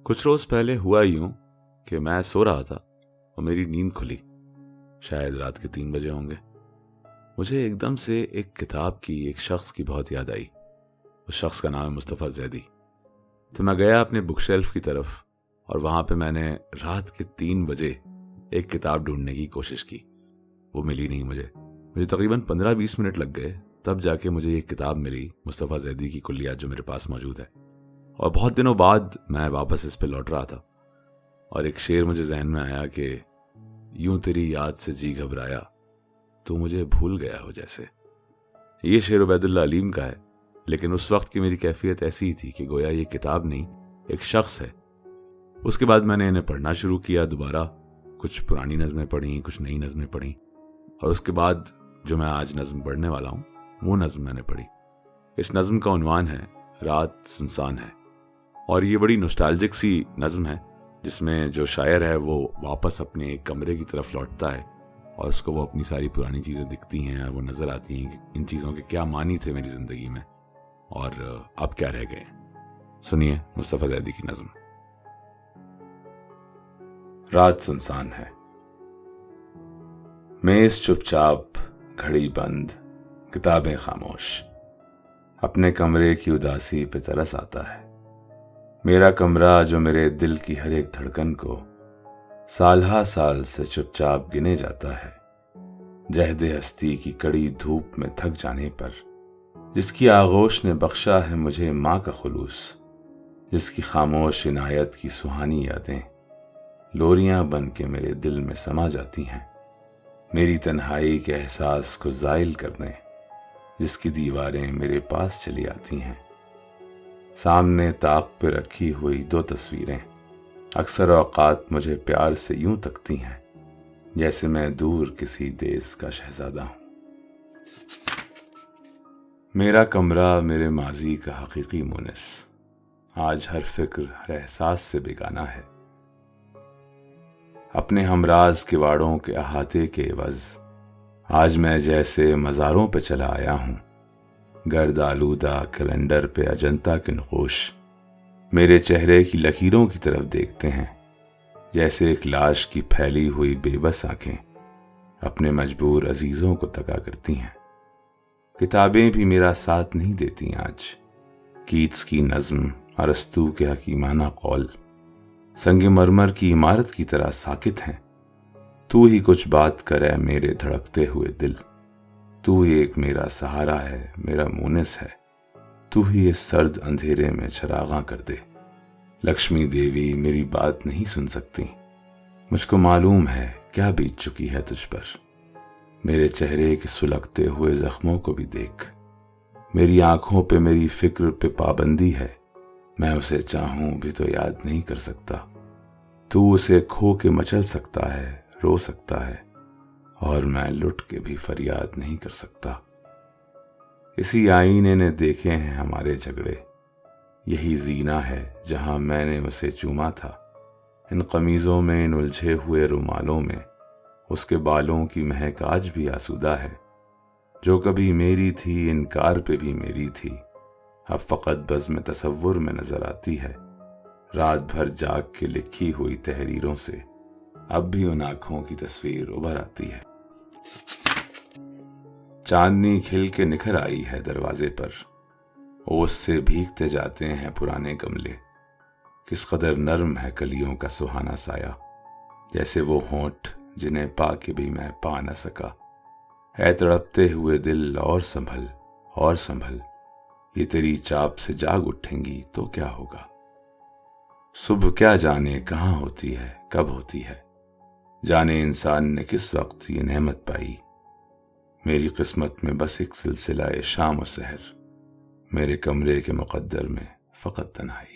कुछ रोज पहले हुआ यूं कि मैं सो रहा था और मेरी नींद खुली। शायद रात के 3 बजे होंगे। मुझे एकदम से एक किताब की, एक शख्स की बहुत याद आई। उस शख्स का नाम है मुस्तफ़ा ज़ैदी। तो मैं गया अपने बुक शेल्फ की तरफ और वहाँ पे मैंने रात के 3 बजे एक किताब ढूंढने की कोशिश की। वो मिली नहीं मुझे तकरीबन 15-20 मिनट लग गए, तब जाके मुझे ये किताब मिली, मुस्तफ़ा ज़ैदी की कुल्लियात, जो मेरे पास मौजूद है। और बहुत दिनों बाद मैं वापस इस पे लौट रहा था और एक शेर मुझे जहन में आया कि यूं तेरी याद से जी घबराया, तू मुझे भूल गया हो जैसे। ये शेर उबैदुल्लाह अलीम का है, लेकिन उस वक्त की मेरी कैफियत ऐसी ही थी कि गोया ये किताब नहीं, एक शख्स है। उसके बाद मैंने इन्हें पढ़ना शुरू किया दोबारा। कुछ पुरानी नज़में पढ़ी, कुछ नई नज़में पढ़ी, और उसके बाद जो मैं आज नज़म पढ़ने वाला हूँ वो नज़म मैंने पढ़ी। इस नज़म का उन्वान है रात सुनसान है, और ये बड़ी नॉस्टैल्जिक सी नज़म है जिसमें जो शायर है वो वापस अपने एक कमरे की तरफ लौटता है और उसको वो अपनी सारी पुरानी चीज़ें दिखती हैं और वो नज़र आती हैं कि इन चीज़ों के क्या मानी थे मेरी ज़िंदगी में और अब क्या रह गए। सुनिए मुस्तफ़ा ज़ैदी की नज़म। रात सुनसान है, मेज़ चुपचाप, घड़ी बंद, किताबें खामोश। अपने कमरे की उदासी पे तरस आता है। मेरा कमरा जो मेरे दिल की हर एक धड़कन को साल साल से चुपचाप गिने जाता है। जहदे हस्ती की कड़ी धूप में थक जाने पर जिसकी आगोश ने बख्शा है मुझे माँ का खुलूस, जिसकी खामोश इनायत की सुहानी यादें लोरियां बन के मेरे दिल में समा जाती हैं, मेरी तन्हाई के एहसास को ज़ाइल करने जिसकी दीवारें मेरे पास चली आती हैं। सामने ताक पे रखी हुई 2 तस्वीरें अक्सर औकात मुझे प्यार से यूं तकती हैं जैसे मैं दूर किसी देश का शहजादा हूं। मेरा कमरा मेरे माजी का हकीकी मुनिस आज हर फिक्र, हर एहसास से बेगाना है। अपने हमराज किवाड़ों के अहाते के एवज आज मैं जैसे मज़ारों पे चला आया हूं। गर्द आलूदा कैलेंडर पे अजंता के नक़ूश मेरे चेहरे की लकीरों की तरफ देखते हैं, जैसे एक लाश की फैली हुई बेबस आंखें अपने मजबूर अजीजों को तका करती हैं। किताबें भी मेरा साथ नहीं देती आज। कीट्स की नज़्म, अरस्तू के हकीमाना कौल संगमरमर की इमारत की तरह साकित हैं। तू ही कुछ बात करे मेरे धड़कते हुए दिल, तू ही एक मेरा सहारा है, मेरा मुनिस है। तू ही इस सर्द अंधेरे में चरागां कर दे। लक्ष्मी देवी मेरी बात नहीं सुन सकती, मुझको मालूम है क्या बीत चुकी है तुझ पर। मेरे चेहरे के सुलगते हुए जख्मों को भी देख। मेरी आंखों पे मेरी फिक्र पे पाबंदी है, मैं उसे चाहूं भी तो याद नहीं कर सकता। तू उसे खो के मचल सकता है, रो सकता है, और मैं लुट के भी फरियाद नहीं कर सकता। इसी आईने ने देखे हैं हमारे झगड़े, यही जीना है जहां मैंने उसे चूमा था। इन कमीजों में, इन उलझे हुए रुमालों में उसके बालों की महक आज भी आसूदा है। जो कभी मेरी थी, इनकार पे भी मेरी थी, अब फकत बज़्म तसव्वुर में नजर आती है। रात भर जाग के लिखी हुई तहरीरों से अब भी उन आंखों की तस्वीर उभर आती है। चांदनी खिल के निखर आई है दरवाजे पर, ओस से भीगते जाते हैं पुराने गमले। किस कदर नर्म है कलियों का सुहाना साया, जैसे वो होंठ जिन्हें पा के भी मैं पा न सका। ऐ तड़पते हुए दिल और संभल, ये तेरी चाप से जाग उठेंगी तो क्या होगा। सुबह क्या जाने कहाँ होती है, कब होती है, जाने इंसान ने किस वक्त ये नेमत पाई। मेरी किस्मत में बस एक सिलसिला शाम और सहर, मेरे कमरे के मुकद्दर में फकत तन्हाई।